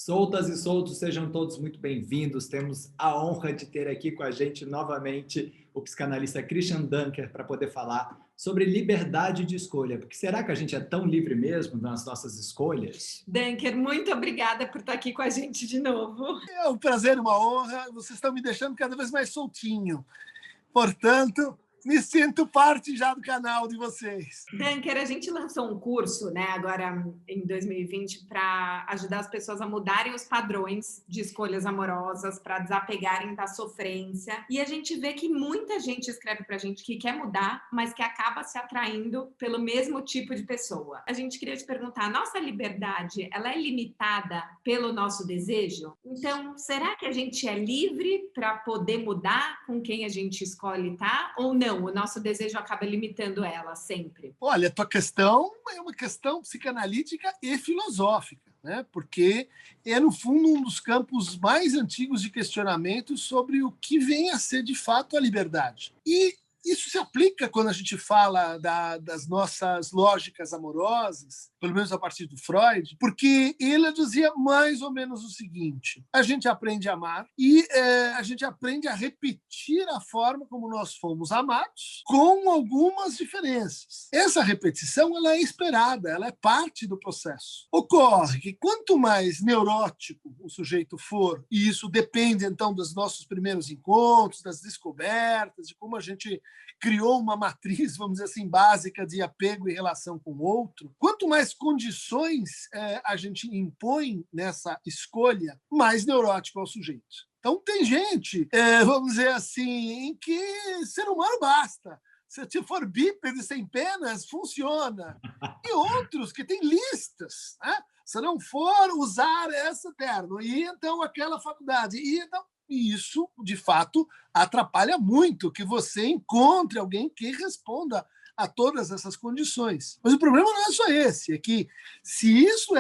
Soltas e soltos, sejam todos muito bem-vindos. Temos a honra de ter aqui com a gente novamente o psicanalista Christian Dunker para poder falar sobre liberdade de escolha. Porque será que a gente é tão livre mesmo nas nossas escolhas? Dunker, muito obrigada por estar aqui com a gente de novo. É um prazer, uma honra. Vocês estão me deixando cada vez mais soltinho. Portanto, me sinto parte já do canal de vocês. Dunker, a gente lançou um curso, né, agora em 2020, para ajudar as pessoas a mudarem os padrões de escolhas amorosas, para desapegarem da sofrência. E a gente vê que muita gente escreve para a gente que quer mudar, mas que acaba se atraindo pelo mesmo tipo de pessoa. A gente queria te perguntar, a nossa liberdade, ela é limitada pelo nosso desejo? Então, será que a gente é livre para poder mudar com quem a gente escolhe estar ou não? O nosso desejo acaba limitando ela sempre. Olha, a tua questão é uma questão psicanalítica e filosófica, né? Porque é, no fundo, um dos campos mais antigos de questionamento sobre o que vem a ser, de fato, a liberdade. E isso se aplica quando a gente fala das nossas lógicas amorosas, pelo menos a partir do Freud, porque ele dizia mais ou menos o seguinte: a gente aprende a amar e a gente aprende a repetir a forma como nós fomos amados, com algumas diferenças. Essa repetição ela é esperada, ela é parte do processo. Ocorre que quanto mais neurótico o sujeito for, e isso depende então dos nossos primeiros encontros, das descobertas, de como a gente criou uma matriz, vamos dizer assim, básica de apego e relação com o outro, quanto mais condições a gente impõe nessa escolha, mais neurótico é o sujeito. Então, tem gente, vamos dizer assim, em que ser humano basta. Se for bípede sem penas, funciona. E outros que têm listas, né? Se não for usar esse terno, e então aquela faculdade, e então... E isso, de fato, atrapalha muito que você encontre alguém que responda a todas essas condições. Mas o problema não é só esse, é que se isso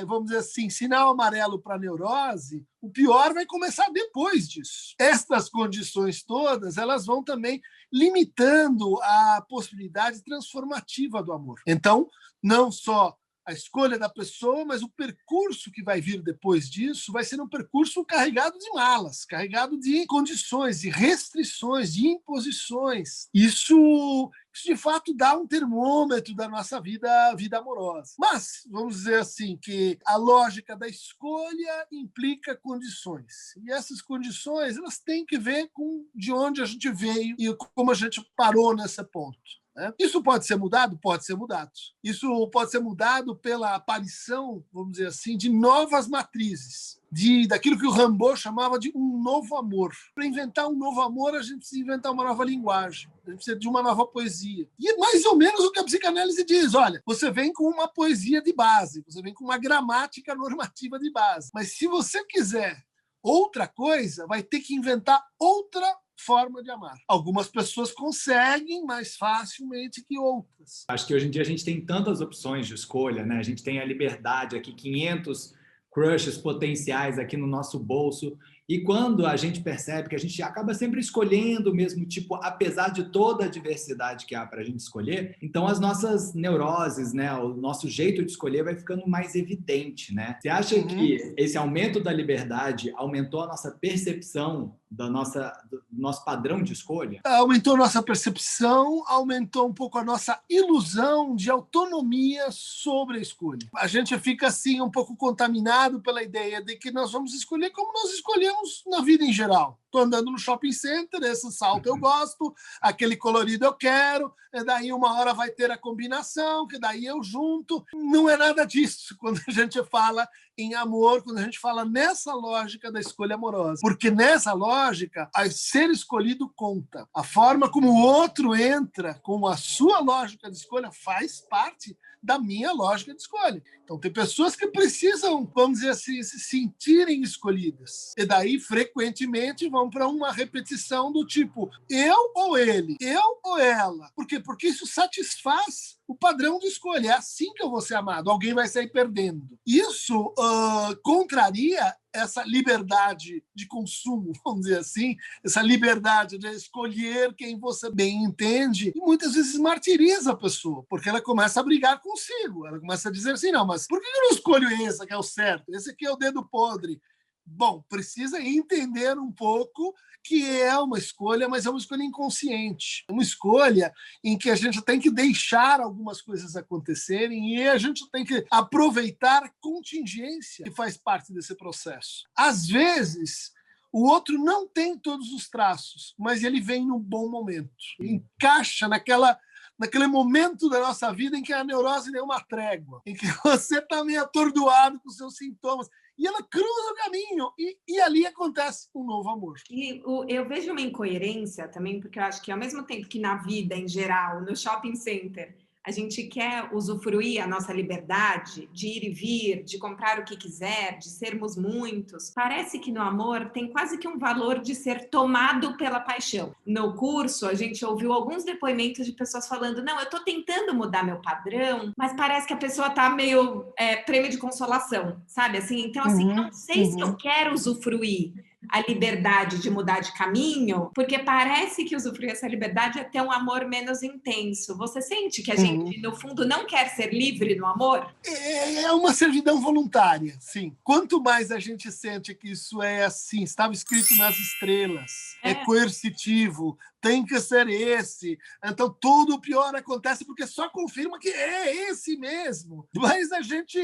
vamos dizer assim, sinal amarelo para a neurose, o pior vai começar depois disso. Estas condições todas, elas vão também limitando a possibilidade transformativa do amor. Então, não só a escolha da pessoa, mas o percurso que vai vir depois disso vai ser um percurso carregado de malas, carregado de condições, de restrições, de imposições. Isso de fato dá um termômetro da nossa vida amorosa. Mas, vamos dizer assim, que a lógica da escolha implica condições. E essas condições, elas têm que ver com de onde a gente veio e como a gente parou nesse ponto. Isso pode ser mudado? Pode ser mudado. Isso pode ser mudado pela aparição, vamos dizer assim, de novas matrizes, daquilo que o Rimbaud chamava de um novo amor. Para inventar um novo amor, a gente precisa inventar uma nova linguagem, a gente precisa de uma nova poesia. E é mais ou menos o que a psicanálise diz. Olha, você vem com uma poesia de base, você vem com uma gramática normativa de base. Mas se você quiser outra coisa, vai ter que inventar outra forma de amar. Algumas pessoas conseguem mais facilmente que outras. Acho que hoje em dia a gente tem tantas opções de escolha, né? A gente tem a liberdade aqui, 500 crushes potenciais aqui no nosso bolso. E quando a gente percebe que a gente acaba sempre escolhendo o mesmo tipo, apesar de toda a diversidade que há para a gente escolher, então as nossas neuroses, né, o nosso jeito de escolher vai ficando mais evidente, né? Você acha que esse aumento da liberdade aumentou a nossa percepção do nosso padrão de escolha? Aumentou a nossa percepção, aumentou um pouco a nossa ilusão de autonomia sobre a escolha. A gente fica assim um pouco contaminado pela ideia de que nós vamos escolher como nós escolhemos na vida em geral. Estou andando no shopping center, esse salto eu gosto, aquele colorido eu quero, e daí uma hora vai ter a combinação, que daí eu junto. Não é nada disso quando a gente fala em amor, quando a gente fala nessa lógica da escolha amorosa. Porque nessa lógica, ser escolhido conta. A forma como o outro entra com a sua lógica de escolha faz parte da minha lógica de escolha. Então, tem pessoas que precisam, vamos dizer assim, se sentirem escolhidas. E daí, frequentemente, vão vão para uma repetição do tipo eu ou ele, eu ou ela. Por quê? Porque isso satisfaz o padrão de escolha. É assim que eu vou ser amado. Alguém vai sair perdendo. Isso contraria essa liberdade de consumo, vamos dizer assim, essa liberdade de escolher quem você bem entende, e muitas vezes martiriza a pessoa, porque ela começa a brigar consigo. Ela começa a dizer assim, não, mas por que eu não escolho esse que é o certo? Esse aqui é o dedo podre. Bom, precisa entender um pouco que é uma escolha, mas é uma escolha inconsciente. É uma escolha em que a gente tem que deixar algumas coisas acontecerem e a gente tem que aproveitar a contingência que faz parte desse processo. Às vezes, o outro não tem todos os traços, mas ele vem num bom momento. Encaixa naquele momento da nossa vida em que a neurose deu uma trégua, em que você está meio atordoado com os seus sintomas, e ela cruza o caminho, e ali acontece um novo amor. E eu vejo uma incoerência também, porque eu acho que ao mesmo tempo que na vida, em geral, no shopping center, a gente quer usufruir a nossa liberdade de ir e vir, de comprar o que quiser, de sermos muitos. Parece que no amor tem quase que um valor de ser tomado pela paixão. No curso, a gente ouviu alguns depoimentos de pessoas falando, não, eu estou tentando mudar meu padrão, mas parece que a pessoa está meio prêmio de consolação, sabe? Assim, então, assim, não sei se eu quero usufruir a liberdade de mudar de caminho, porque parece que usufruir essa liberdade é ter um amor menos intenso. Você sente que a gente, no fundo, não quer ser livre no amor? É uma servidão voluntária, sim. Quanto mais a gente sente que isso é assim, estava escrito nas estrelas, é coercitivo, tem que ser esse. Então, tudo o pior acontece porque só confirma que é esse mesmo. Mas a gente,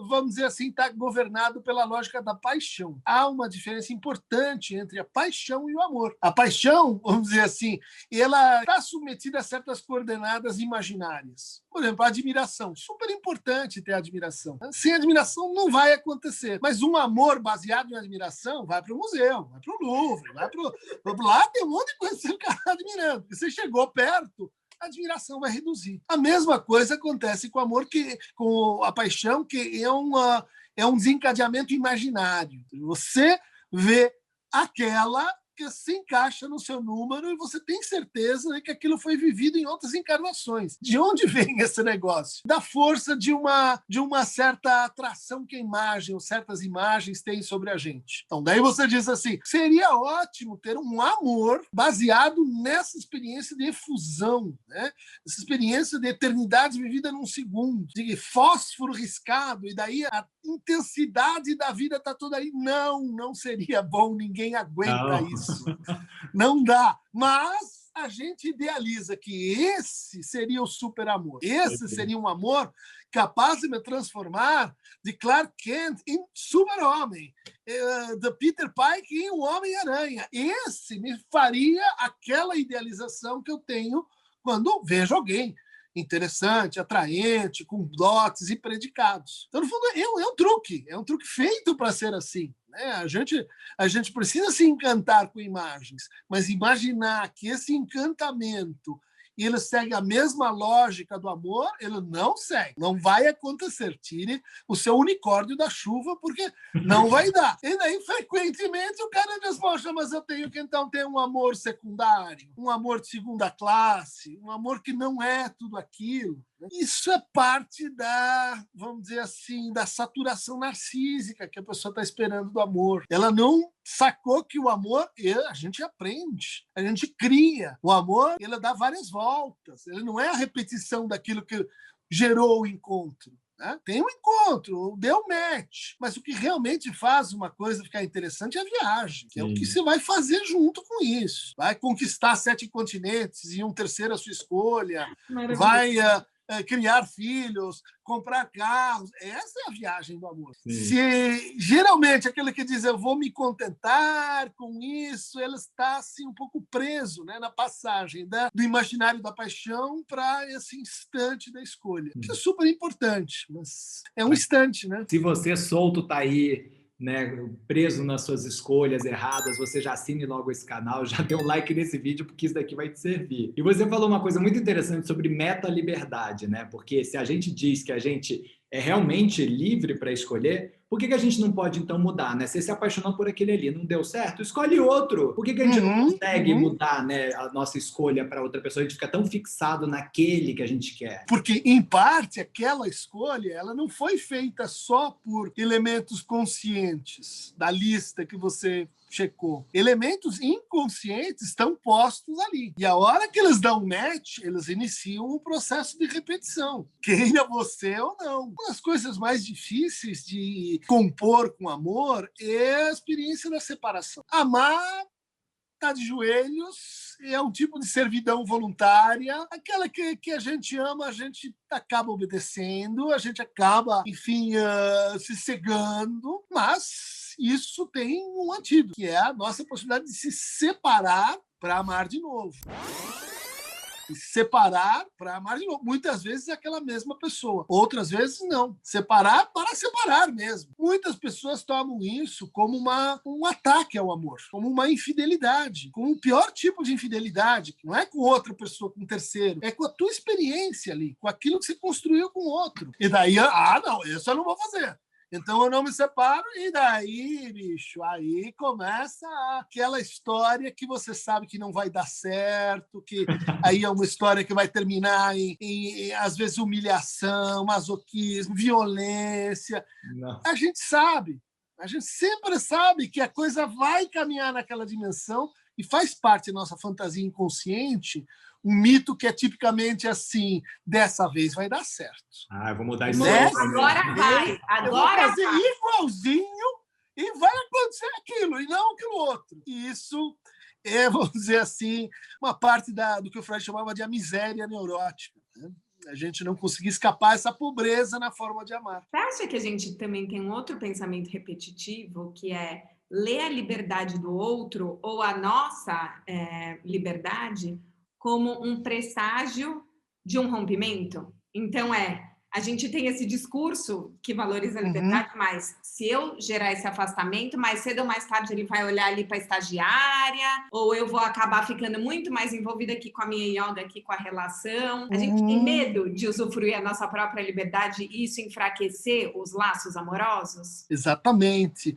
vamos dizer assim, está governado pela lógica da paixão. Há uma diferença importante entre a paixão e o amor. A paixão, vamos dizer assim, ela está submetida a certas coordenadas imaginárias. Por exemplo, a admiração. Super importante ter admiração. Sem admiração não vai acontecer. Mas um amor baseado em admiração vai para o museu, vai para o Louvre, vai para lá tem um monte de coisa que você está admirando. E você chegou perto, a admiração vai reduzir. A mesma coisa acontece com o amor, com a paixão, que é um desencadeamento imaginário. Você vê aquela que se encaixa no seu número e você tem certeza de que aquilo foi vivido em outras encarnações. De onde vem esse negócio? Da força de uma certa atração que a imagem, ou certas imagens têm sobre a gente. Então, daí você diz assim, seria ótimo ter um amor baseado nessa experiência de efusão, né? Essa experiência de eternidade vivida num segundo, de fósforo riscado, e daí a intensidade da vida está toda aí. Não seria bom, ninguém aguenta isso. Não dá. Mas a gente idealiza que esse seria o super amor. Esse seria um amor capaz de me transformar de Clark Kent em super-homem, de Peter Pike em um Homem-Aranha. Esse me faria aquela idealização que eu tenho quando vejo alguém interessante, atraente, com dotes e predicados. Então, no fundo, é um truque feito para ser assim. Né? A gente precisa se encantar com imagens, mas imaginar que esse encantamento ele segue a mesma lógica do amor, ele não segue. Não vai acontecer. Tire o seu unicórnio da chuva, porque não vai dar. E daí, frequentemente, o cara diz, poxa, mas eu tenho que então ter um amor secundário, um amor de segunda classe, um amor que não é tudo aquilo. Isso é parte da, vamos dizer assim, da saturação narcísica que a pessoa está esperando do amor. Ela não sacou que o amor, a gente aprende, a gente cria. O amor, ele dá várias voltas. Ele não é a repetição daquilo que gerou o encontro. Né? Tem um encontro, deu match. Mas o que realmente faz uma coisa ficar interessante é a viagem. Que é o que você vai fazer junto com isso. Vai conquistar 7 continentes e um terceiro a sua escolha. Vai criar filhos, comprar carros. Essa é a viagem do amor. Se geralmente aquele que diz eu vou me contentar com isso, ele está assim um pouco preso, né, na passagem do imaginário da paixão para esse instante da escolha, que é super importante, mas é um instante, né? Se você solto tá aí, né, preso nas suas escolhas erradas, você já assine logo esse canal, já dê um like nesse vídeo, porque isso daqui vai te servir. E você falou uma coisa muito interessante sobre meta-liberdade, né? Porque se a gente diz que a gente é realmente livre para escolher, Por que a gente não pode, então, mudar, né? Você se apaixonou por aquele ali, não deu certo? Escolhe outro. Por que a gente não consegue mudar, né, a nossa escolha para outra pessoa? A gente fica tão fixado naquele que a gente quer. Porque, em parte, aquela escolha ela não foi feita só por elementos conscientes da lista que você checou. Elementos inconscientes estão postos ali. E a hora que eles dão match, eles iniciam um processo de repetição. Queira você ou não. Uma das coisas mais difíceis de compor com amor é a experiência da separação. Amar tá de joelhos, é um tipo de servidão voluntária, aquela que a gente ama, a gente acaba obedecendo, a gente acaba, enfim, se cegando, mas isso tem um antídoto, que é a nossa possibilidade de se separar para amar de novo. E separar para amar de novo. Muitas vezes é aquela mesma pessoa, outras vezes não. Separar para separar mesmo. Muitas pessoas tomam isso como um ataque ao amor, como uma infidelidade, como o pior tipo de infidelidade, que não é com outra pessoa, com um terceiro, é com a tua experiência ali, com aquilo que você construiu com o outro. E daí, não, isso eu não vou fazer. Então eu não me separo, e daí, bicho, aí começa aquela história que você sabe que não vai dar certo, que aí é uma história que vai terminar em às vezes, humilhação, masoquismo, violência. Não. A gente sempre sabe que a coisa vai caminhar naquela dimensão e faz parte da nossa fantasia inconsciente um mito que é tipicamente assim, dessa vez vai dar certo. Eu vou mudar isso. Agora vai. Eu vou fazer igualzinho e vai acontecer aquilo, e não aquilo outro. E isso é, vamos dizer assim, uma parte do que o Freud chamava de a miséria neurótica, né? A gente não conseguir escapar dessa pobreza na forma de amar. Você acha que a gente também tem um outro pensamento repetitivo, que é ler a liberdade do outro ou a nossa liberdade como um presságio de um rompimento? Então, a gente tem esse discurso que valoriza a liberdade, mas se eu gerar esse afastamento, mais cedo ou mais tarde ele vai olhar ali para a estagiária, ou eu vou acabar ficando muito mais envolvida aqui com a minha yoga, aqui com a relação. A gente tem medo de usufruir a nossa própria liberdade e isso enfraquecer os laços amorosos? Exatamente.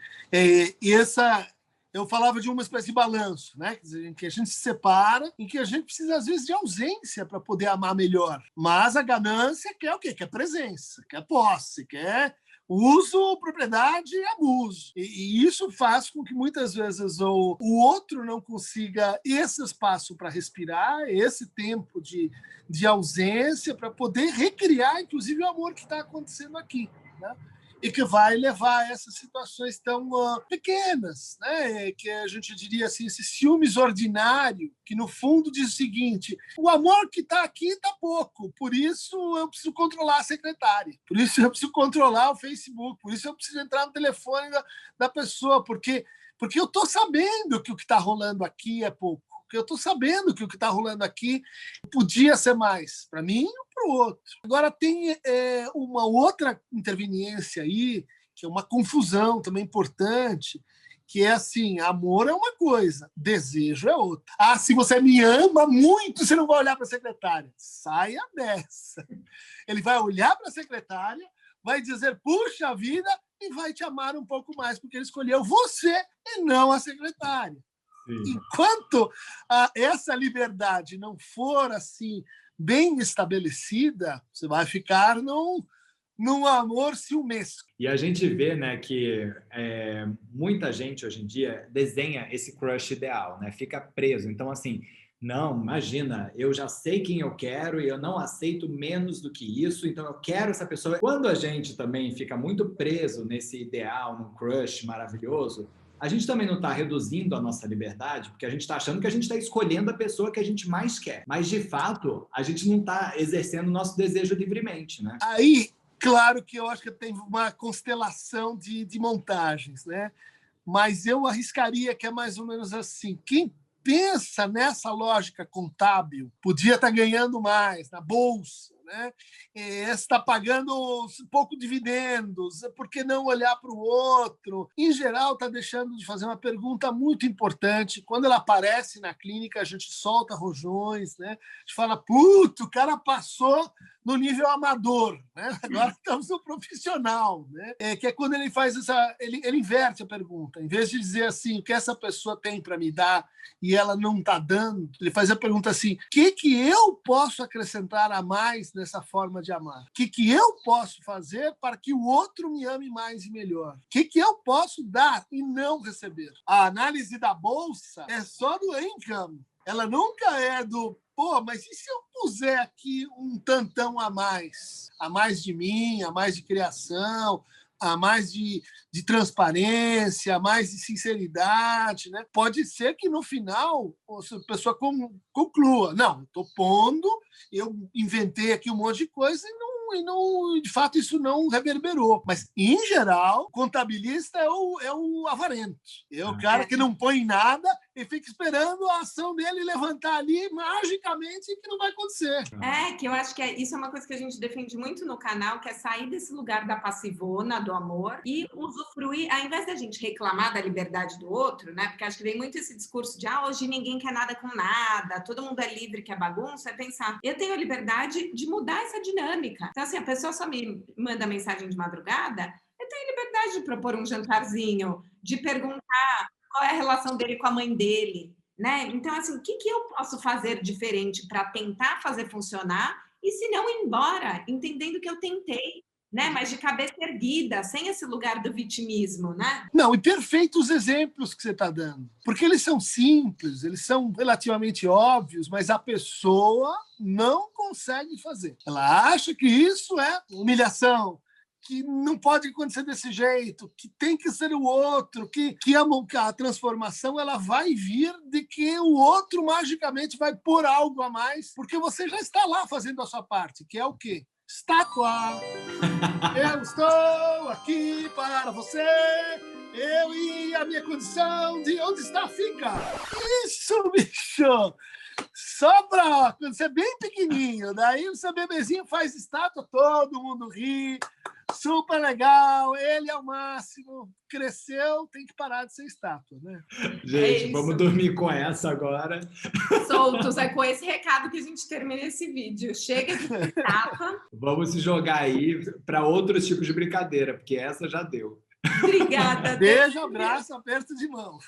Eu falava de uma espécie de balanço, né? Quer dizer, em que a gente se separa, em que a gente precisa, às vezes, de ausência para poder amar melhor. Mas a ganância quer o quê? Quer presença, quer posse, quer uso, propriedade e abuso. E isso faz com que, muitas vezes, o outro não consiga esse espaço para respirar, esse tempo de ausência, para poder recriar, inclusive, o amor que está acontecendo aqui, né? E que vai levar a essas situações tão pequenas, né? Que a gente diria assim, esse ciúmes ordinário, que no fundo diz o seguinte: o amor que está aqui está pouco, por isso eu preciso controlar a secretária, por isso eu preciso controlar o Facebook, por isso eu preciso entrar no telefone da pessoa, porque eu estou sabendo que o que está rolando aqui é pouco. Eu estou sabendo que o que está rolando aqui podia ser mais para mim ou para o outro. Agora, tem uma outra interveniência aí, que é uma confusão também importante, que é assim: amor é uma coisa, desejo é outra. Se você me ama muito, você não vai olhar para a secretária. Saia dessa. Ele vai olhar para a secretária, vai dizer, puxa vida, e vai te amar um pouco mais, porque ele escolheu você e não a secretária. Sim. Enquanto essa liberdade não for assim bem estabelecida, você vai ficar num amor ciumesco. E a gente vê, né, que muita gente hoje em dia desenha esse crush ideal, né? Fica preso. Então, assim, não, imagina, eu já sei quem eu quero e eu não aceito menos do que isso, então eu quero essa pessoa. Quando a gente também fica muito preso nesse ideal, num crush maravilhoso, a gente também não está reduzindo a nossa liberdade, porque a gente está achando que a gente está escolhendo a pessoa que a gente mais quer. Mas, de fato, a gente não está exercendo o nosso desejo livremente, né? Aí, claro que eu acho que tem uma constelação de montagens, né? Mas eu arriscaria que é mais ou menos assim. Quem pensa nessa lógica contábil podia estar ganhando mais na bolsa, né? Está pagando pouco dividendos, por que não olhar para o outro? Em geral, está deixando de fazer uma pergunta muito importante. Quando ela aparece na clínica, a gente solta rojões, né? A gente fala, puto, o cara passou no nível amador, né? Agora estamos no profissional, né? Que é quando ele faz ele inverte a pergunta. Em vez de dizer assim, o que essa pessoa tem para me dar e ela não está dando, ele faz a pergunta assim, o que eu posso acrescentar a mais nessa forma de amar? O que eu posso fazer para que o outro me ame mais e melhor? O que eu posso dar e não receber? A análise da bolsa é só do income. Ela nunca é do, mas e se eu puser aqui um tantão a mais de mim, a mais de criação, a mais de transparência, a mais de sinceridade, né? Pode ser que no final a pessoa conclua, não, estou pondo, eu inventei aqui um monte de coisa e não, de fato isso não reverberou. Mas, em geral, contabilista é o avarento. É o cara que não põe nada e fica esperando a ação dele levantar ali magicamente, que não vai acontecer. Que eu acho que isso é uma coisa que a gente defende muito no canal, que é sair desse lugar da passivona, do amor, e usufruir, ao invés da gente reclamar da liberdade do outro, né? Porque acho que vem muito esse discurso de hoje ninguém quer nada com nada, todo mundo é livre, que é bagunça, é pensar, eu tenho a liberdade de mudar essa dinâmica. Então, assim, a pessoa só me manda mensagem de madrugada, eu tenho liberdade de propor um jantarzinho, de perguntar qual é a relação dele com a mãe dele, né? Então, assim, o que eu posso fazer diferente para tentar fazer funcionar e, se não, ir embora, entendendo que eu tentei, né? Mas de cabeça erguida, sem esse lugar do vitimismo, né? Não, e perfeitos exemplos que você está dando. Porque eles são simples, eles são relativamente óbvios, mas a pessoa não consegue fazer. Ela acha que isso é humilhação, que não pode acontecer desse jeito, que tem que ser o outro, que a transformação ela vai vir de que o outro magicamente vai pôr algo a mais, porque você já está lá fazendo a sua parte, que é o quê? Estátua! Eu estou aqui para você, eu e a minha condição de onde está, fica. Isso, bicho! Só para quando você é bem pequenininho, daí o seu bebezinho faz estátua, todo mundo ri, super legal, ele é o máximo, cresceu, tem que parar de ser estátua, né? Gente, vamos dormir com essa agora. Soltos, é com esse recado que a gente termina esse vídeo. Chega de estátua. Vamos se jogar aí para outros tipos de brincadeira, porque essa já deu. Obrigada. Beijo, abraço, aperto de mão.